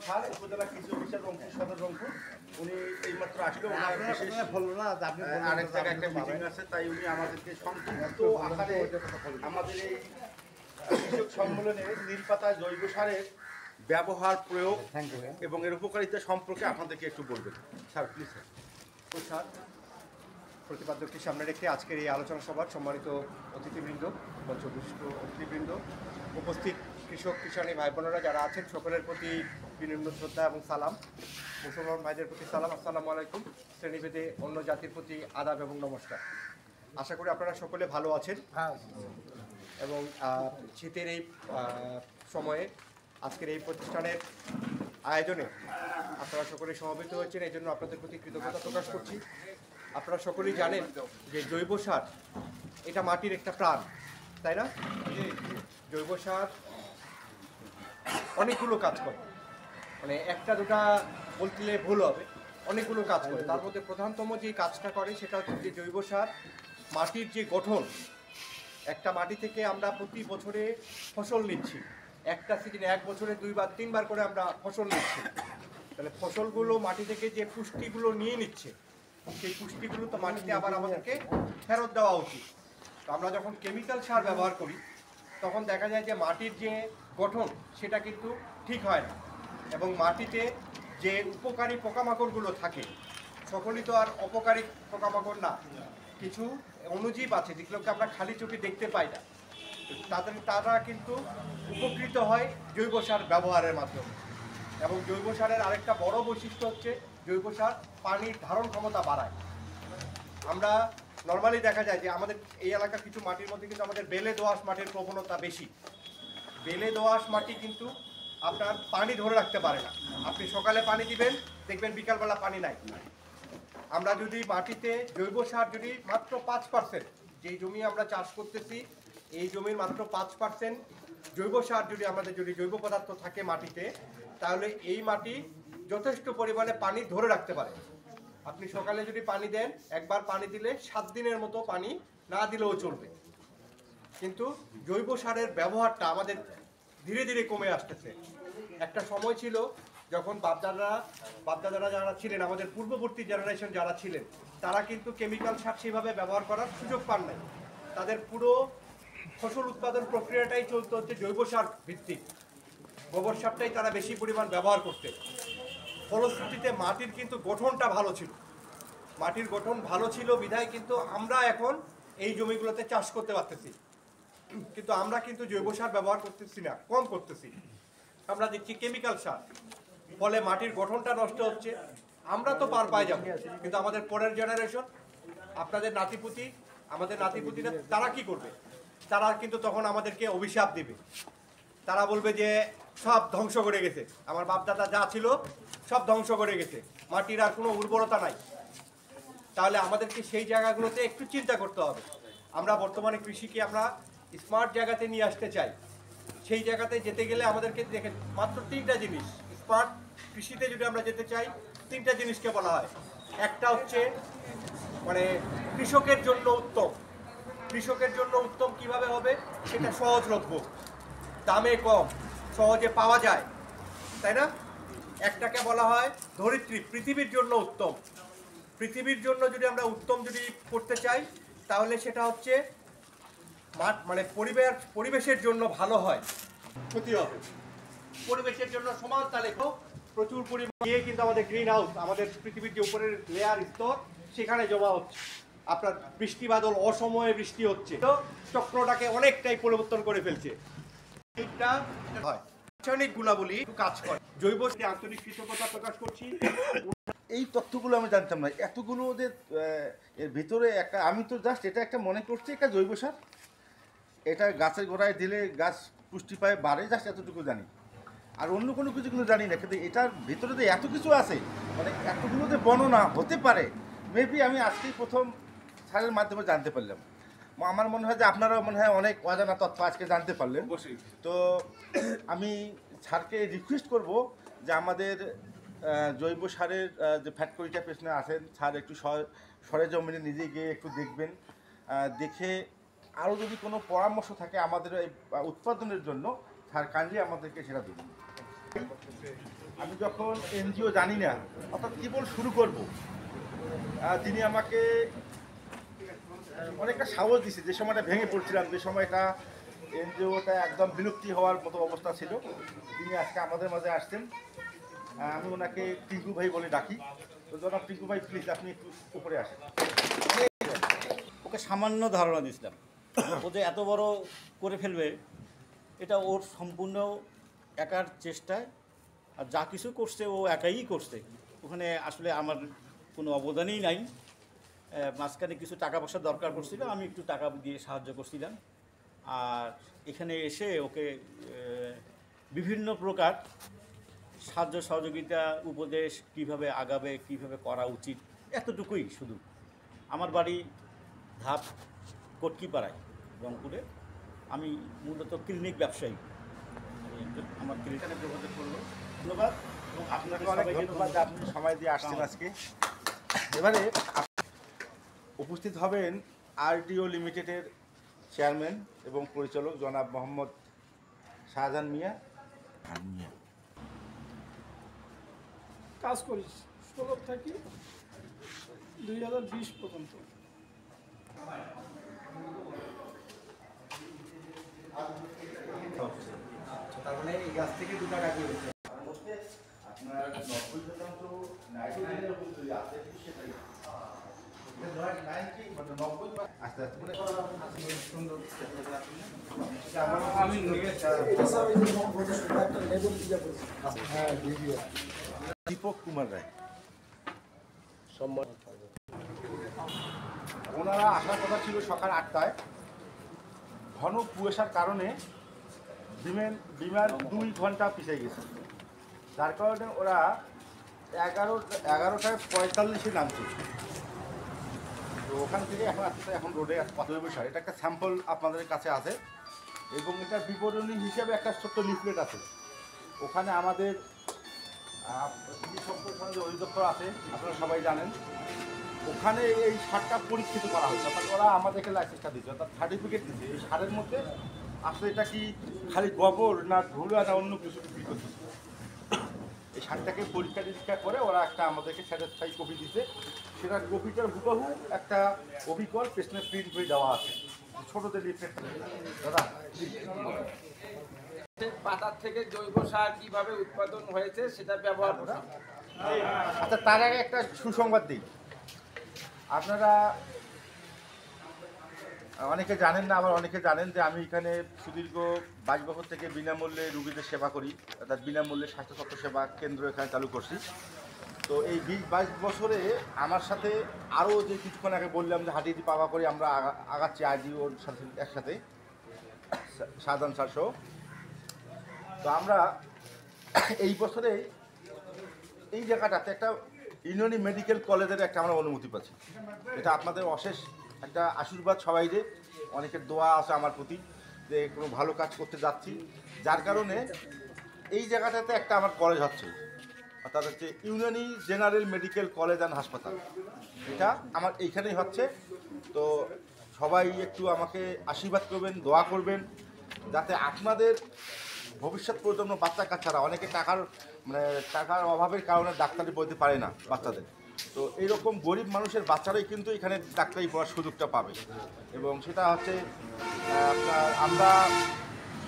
Sir উপজেলা কৃষি officer Rangpur সদর রংপুর উনি এইমাত্র আসলে আরেক জায়গায় একটা মিটিং আছে, তাই উনি আমাদেরকে সংক্ষিপ্ত আকারে আমাদের এই কৃষক সম্মেলনে নীলপাতা জৈব সারের ব্যবহার প্রয়োগ এবং এর উপকারিতা সম্পর্কে আপনাদেরকে একটু বলবেন। Sir please. স্যার, প্রতিপাদ্যকে সামনে রেখে আজকের এই আলোচনা সভার সম্মানিত অতিথিবৃন্দ, মঞ্চবিশিষ্ট অতিথিবৃন্দ, উপস্থিত কৃষক কিষাণী ভাই বোনেরা যারা আছেন, সকলের প্রতি বিনম্র শ্রদ্ধা এবং সালাম। মুসলমান ভাইদের প্রতি সালাম, আসসালামু আলাইকুম। শ্রেণীভেদে অন্য জাতির প্রতি আদাব এবং নমস্কার। আশা করি আপনারা সকলে ভালো আছেন এবং শীতের এই সময়ে আজকের এই প্রতিষ্ঠানের আয়োজনে আপনারা সকলে সমবেত হয়েছেন, এই জন্য আপনাদের প্রতি কৃতজ্ঞতা প্রকাশ করছি। আপনারা সকলেই জানেন যে জৈব সার এটা মাটির একটা প্রাণ, তাই না? জৈব সার অনেকগুলো কাজ করে, মানে একটা দুটা বলতে ভুল হবে, অনেকগুলো কাজ করে। তার মধ্যে প্রধানতম যে কাজটা করে সেটা হচ্ছে যে জৈব সার মাটির যে গঠন, একটা মাটি থেকে আমরা প্রতি বছরে ফসল নিচ্ছি, একটা সিজনে এক বছরে 2 বার 3 বার করে আমরা ফসল নিচ্ছি, তাহলে ফসলগুলো মাটি থেকে যে পুষ্টিগুলো নিয়ে নিচ্ছে সেই পুষ্টিগুলো তো মাটিতে আবার আমাদেরকে ফেরত দেওয়া উচিত। তো আমরা যখন কেমিক্যাল সার ব্যবহার করি তখন দেখা যায় যে মাটির যে গঠন সেটা কিন্তু ঠিক হয় না, এবং মাটিতে যে উপকারী পোকামাকড়গুলো থাকে সকলেই তো আর অপকারী পোকামাকড় না, কিছু অণুজীব আছে যেগুলোকে আমরা খালি চোখে দেখতে পাই না, তারা কিন্তু উপকৃত হয় জৈব সার ব্যবহারের মাধ্যমে। এবং জৈব সারের আরেকটা বড় বৈশিষ্ট্য হচ্ছে জৈব সার পানির ধারণ ক্ষমতা বাড়ায়। আমরা নর্মালি দেখা যায় যে আমাদের এই এলাকার কিছু মাটির মধ্যে কিন্তু আমাদের বেলে দোআঁশ মাটির প্রবণতা বেশি। বেলে দোআঁশ মাটি কিন্তু আপনার পানি ধরে রাখতে পারে না, আপনি সকালে পানি দিবেন দেখবেন বিকালবেলা পানি নাই। আমরা যদি মাটিতে জৈব সার যদি মাত্র 5%, যেই জমি আমরা চাষ করতেছি এই জমির মাত্র 5% জৈব সার যদি আমাদের যদি জৈব পদার্থ থাকে মাটিতে, তাহলে এই মাটি যথেষ্ট পরিমাণে পানি ধরে রাখতে পারে। আপনি সকালে যদি পানি দেন, একবার পানি দিলে 7 দিনের মতো পানি না দিলেও চলবে। কিন্তু জৈব সারের ব্যবহারটা আমাদের ধীরে ধীরে কমে আসতেছে। একটা সময় ছিল যখন বাপদাদারা যারা ছিলেন, আমাদের পূর্ববর্তী জেনারেশন যারা ছিলেন, তারা কিন্তু কেমিক্যাল সার সেভাবে ব্যবহার করার সুযোগ পান নাই। তাদের পুরো ফসল উৎপাদন প্রক্রিয়াটাই চলতে হচ্ছে জৈব সার ভিত্তিক, গোবর সারটাই তারা বেশি পরিমাণ ব্যবহার করতেন। ফলশ্রুতিতে মাটির কিন্তু গঠনটা ভালো ছিল, মাটির গঠন ভালো ছিল বিধায় কিন্তু আমরা এখন এই জমিগুলোতে চাষ করতে পারতেছি। কিন্তু আমরা কিন্তু জৈব সার ব্যবহার করতেছি না, কম করতেছি, আমরা দিচ্ছি কেমিক্যাল সার, ফলে মাটির গঠনটা নষ্ট হচ্ছে। আমরা তো পার পাই যাবো, কিন্তু আমাদের পরের জেনারেশন, আপনাদের নাতিপুতি, আমাদের নাতিপুতিরা তারা কি করবে? তারা কিন্তু তখন আমাদেরকে অভিশাপ দিবে, তারা বলবে যে সব ধ্বংস করে গেছে, আমার বাপদাদা যা ছিল সব ধ্বংস করে গেছে, মাটির আর কোনো উর্বরতা নাই। তাহলে আমাদেরকে সেই জায়গাগুলোতে একটু চিন্তা করতে হবে। আমরা বর্তমানে কৃষিকে আমরা স্মার্ট জায়গাতে নিয়ে আসতে চাই, সেই জায়গাতে যেতে গেলে আমাদেরকে দেখে মাত্র 3টা জিনিস, স্মার্ট কৃষিতে যদি আমরা যেতে চাই 3টা জিনিসকে বলা হয়। একটা হচ্ছে মানে কৃষকের জন্য উত্তম, কৃষকের জন্য উত্তম কিভাবে হবে সেটা সহজলভ্য, দামে কম, সহজে পাওয়া যায়, তাই না? একটাকে বলা হয় ধরিত্রী, পৃথিবীর জন্য উত্তম। পৃথিবীর জন্য যদি আমরা উত্তম যদি করতে চাই তাহলে সেটা হচ্ছে মানে পরিবেশের জন্য ভালো হয়, ক্ষতি হবে। পরিবেশের জন্য সমান তালে প্রচুর পরিমাণ দিয়ে কিন্তু আমাদের গ্রিন হাউস, আমাদের পৃথিবীর যে উপরের লেয়ার স্তর সেখানে জমা হচ্ছে, আপনার বৃষ্টি বাদল অসময়ে বৃষ্টি হচ্ছে, তো চক্রটাকে অনেকটাই পরিবর্তন করে ফেলছে। এইটা হয় রাসায়নিক গুণাবলী কাজ করে। জৈব আন্তরিক কৃতজ্ঞতা প্রকাশ করছি। এই তথ্যগুলো আমি জানতাম না, এতগুলো ওদের এর ভিতরে একটা, আমি তো জাস্ট এটা একটা মনে করছি একটা জৈব সার, এটা গাছের গোড়ায় দিলে গাছ পুষ্টি পায়, বাড়ে, জাস্ট এতটুকু জানি, আর অন্য কোনো কিছুগুলো জানি না। কিন্তু এটার ভিতরে যে এত কিছু আছে, মানে এতগুলো যে বর্ণনা হতে পারে, মেবি আমি আজকেই প্রথম সারের মাধ্যমে জানতে পারলাম। আমার মনে হয় যে আপনারাও মনে হয় অনেক অজানা তথ্য আজকে জানতে পারলেন। তো আমি স্যারকে রিকোয়েস্ট করব যে আমাদের জৈব সারের যে ফ্যাক্টরিটা পেছনে আছেন, স্যার একটু সরেজমিনে নিজে গিয়ে একটু দেখবেন, দেখে আরও যদি কোনো পরামর্শ থাকে আমাদের এই উৎপাদনের জন্য, স্যার কাইন্ডলি আমাদেরকে সেটা দিন। আমি যখন এনজিও জানি না, অর্থাৎ কেবল শুরু করব, তিনি আমাকে অনেকটা সাহস দিছে। যে সময়টা ভেঙে পড়ছিলাম, যে সময়টা এনজিওটা একদম বিলুপ্তি হওয়ার মতো অবস্থা ছিল, তিনি আজকে আমাদের মাঝে আসছেন। আমি ওনাকে টিঙ্কু ভাই বলে ডাকি। তো জনাব টিঙ্কু ভাই, প্লিজ আপনি একটু উপরে আসেন। ওকে সামান্য ধারণা দিয়েছিলাম, ও যে এত বড় করে ফেলবে এটা ওর সম্পূর্ণ একার চেষ্টায়, আর যা কিছু করছে ও একাই করছে। ওখানে আসলে আমার কোনো অবদানই নাই। মাঝখানে কিছু টাকা পয়সা দরকার পড়ছিল, আমি একটু টাকা দিয়ে সাহায্য করছিলাম। আর এখানে এসে ওকে বিভিন্ন প্রকার সাহায্য সহযোগিতা, উপদেশ, কিভাবে আগাবে, কিভাবে করা উচিত, এতটুকুই শুধু। আমার বাড়ি ধাপ কটকিপাড়ায়, রংপুরে। আমি মূলত ক্লিনিক ব্যবসায়ী। আমার ক্লিনিকে যোগাযোগ করলো। ধন্যবাদ। এবং আপনাকে অনেক ধন্যবাদ যে আপনি সময় দিয়ে আসছেন আজকে। এবারে উপস্থিত হবেন আরডিও লিমিটেডের চেয়ারম্যান এবং পরিচালক জনাব মোহাম্মদ শাহজাহান মিয়া। কাজ করি 16 থেকে 2020 পর্যন্ত। তার মানে এই গাছ থেকে 2 টাকা দিয়ে দিচ্ছে। আপনার 90% আছে, সেটাই আস্তে আস্তে দীপক কুমার রায়। ওনারা আসার কথা ছিল সকাল 8টায়। ঘন কুয়াশার কারণে বিমান 2 ঘন্টা পিছিয়ে গেছে, যার কারণে ওরা 11টায় 45-এ নামছে। তো ওখান থেকে এখন আসতে এখন রোডে অতএবসার এটা একটা স্যাম্পল আপনাদের কাছে আছে, এবং এটার বিবরণী হিসেবে একটা ছোট্ট লিফলেট আছে। ওখানে আমাদের যে অধিদপ্তর আছে, আপনারা সবাই জানেন, ওখানে এই সারটা পরীক্ষিত করা হয়েছে। অর্থাৎ ওরা আমাদেরকে লাইসেন্সটা দিচ্ছে, অর্থাৎ সার্টিফিকেট দিচ্ছে। এই সারের মধ্যে আসলে এটা কি খালি গোবর না ধুলা না অন্য কিছু বিক্রি করতেছে। এই সারটাকে পরীক্ষা নিরীক্ষা করে ওরা একটা আমাদেরকে স্যাটিসফাই কপি দিচ্ছে। সেটা কপিটার হুবহু একটা অবিকল পেছনে প্রিন্ট করে দেওয়া আছে, ছোটদের লিফলেট। দাদা, পাতার থেকে জৈব সার কিভাবে উৎপাদন হয়েছে সেটা ব্যবহার করা। আচ্ছা, তার আগে একটা সুসংবাদ দিই। আপনারা অনেকে জানেন না, আবার অনেকে জানেন যে আমি এখানে সুদীর্ঘ 22 বছর থেকে বিনামূল্যে রুগীদের সেবা করি, অর্থাৎ বিনামূল্যে স্বাস্থ্য সেবা কেন্দ্র এখানে চালু করছি। তো এই 22 বছরে আমার সাথে আরও যে কিছুক্ষণ আগে বললাম যে হাঁটিয়ে পাওয়া করে আমরা আগাচ্ছি আরডিওর সাথে একসাথে, সাধারণ স্যার সহ। তো আমরা এই বছরে এই জায়গাটাতে একটা ইউনানি মেডিকেল কলেজের একটা আমরা অনুমতি পাচ্ছি। এটা আপনাদের অশেষ একটা আশীর্বাদ সবাইরে, অনেকের দোয়া আছে আমার প্রতি যে কোনো ভালো কাজ করতে যাচ্ছি, যার কারণে এই জায়গাটাতে একটা আমার কলেজ হচ্ছে, অর্থাৎ হচ্ছে Unani general medical college and হাসপাতাল। এটা আমার এইখানেই হচ্ছে। তো সবাই একটু আমাকে আশীর্বাদ করবেন, দোয়া করবেন, যাতে আপনাদের ভবিষ্যৎ প্রজন্ম, বাচ্চা কাচ্চারা, অনেকে টাকার অভাবের কারণে ডাক্তারি পড়তে পারে না বাচ্চাদের। তো এইরকম গরিব মানুষের বাচ্চারাই কিন্তু এখানে ডাক্তারি পড়ার সুযোগটা পাবে, এবং সেটা হচ্ছে আপনার আমরা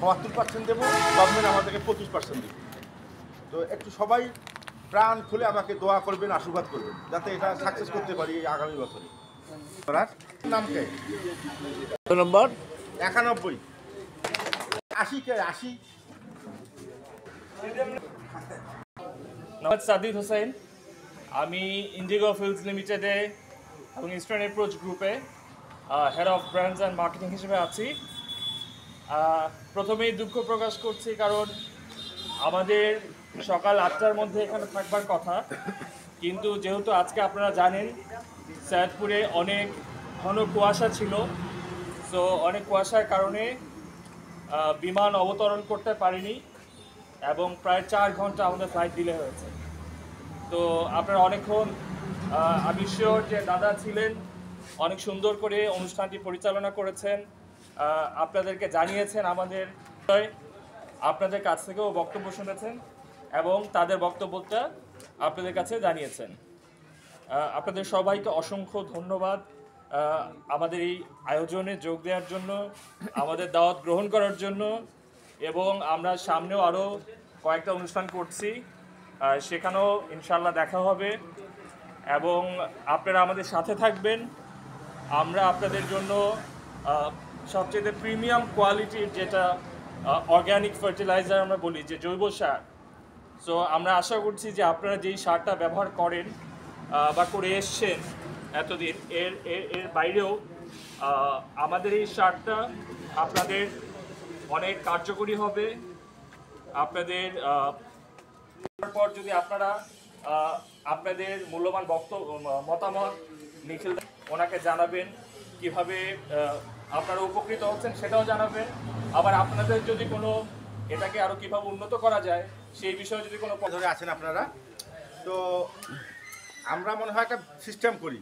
৭৪% দেবো, গভর্নমেন্ট আমাদেরকে 25% দেবে। তো একটু সবাই প্রাণ খুলে আমাকে দোয়া করবেন, আশীর্বাদ করবেন, যাতে এটা সাকসেস করতে পারি এই আগামী বছরে। নামকে নম্বর 91 80 কে 80। মোহাম্মদ সাদিদ হোসেন। আমি ইন্ডিগো ফিল্ডস লিমিটেডে এবং ইস্টার্ন অ্যাপ্রোচ গ্রুপে head of brands and marketing হিসেবে আছি। প্রথমেই দুঃখ প্রকাশ করছি, কারণ আমাদের সকাল 8টার মধ্যে এখানে থাকবার কথা, কিন্তু যেহেতু আজকে আপনারা জানেন সৈয়দপুরে অনেক ঘন কুয়াশা ছিল, সো অনেক কুয়াশার কারণে বিমান অবতরণ করতে পারিনি এবং প্রায় 4 ঘন্টা আমাদের ফ্লাইট ডিলে হয়েছে। তো আপনারা অনেকক্ষণ, আমি শিওর যে দাদা ছিলেন, অনেক সুন্দর করে অনুষ্ঠানটি পরিচালনা করেছেন, আপনাদেরকে জানিয়েছেন আমাদের। আপনাদের কাছ থেকেও বক্তব্য শুনেছেন এবং তাদের বক্তব্যটা আপনাদের কাছে জানিয়েছেন। আপনাদের সবাইকে অসংখ্য ধন্যবাদ আমাদের এই আয়োজনে যোগ দেওয়ার জন্য, আমাদের দাওয়াত গ্রহণ করার জন্য, এবং আমরা সামনেও আরও কয়েকটা অনুষ্ঠান করছি, সেখানেও ইনশাল্লাহ দেখা হবে এবং আপনারা আমাদের সাথে থাকবেন। আমরা আপনাদের জন্য সবচেয়ে প্রিমিয়াম কোয়ালিটির যেটা অর্গ্যানিক ফার্টিলাইজার আমরা বলি, যে জৈব সার, সো আমরা আশা করছি যে আপনারা যেই সারটা ব্যবহার করেন বা করে এসছেন এতদিন, এর বাইরেও আমাদের এই সারটা আপনাদের অনেক কার্যকরী হবে। আপনাদের পর যদি আপনারা আপনাদের মূল্যবান মতামত নিখিল ওনাকে জানাবেন, কিভাবে আপনারা উপকৃত হচ্ছেন সেটাও জানাবেন। আবার আপনাদের যদি কোনো এটাকে আরও কীভাবে উন্নত করা যায় সেই বিষয়ে যদি কোনো ধরে আছেন আপনারা, তো আমরা মনে হয় একটা সিস্টেম করি।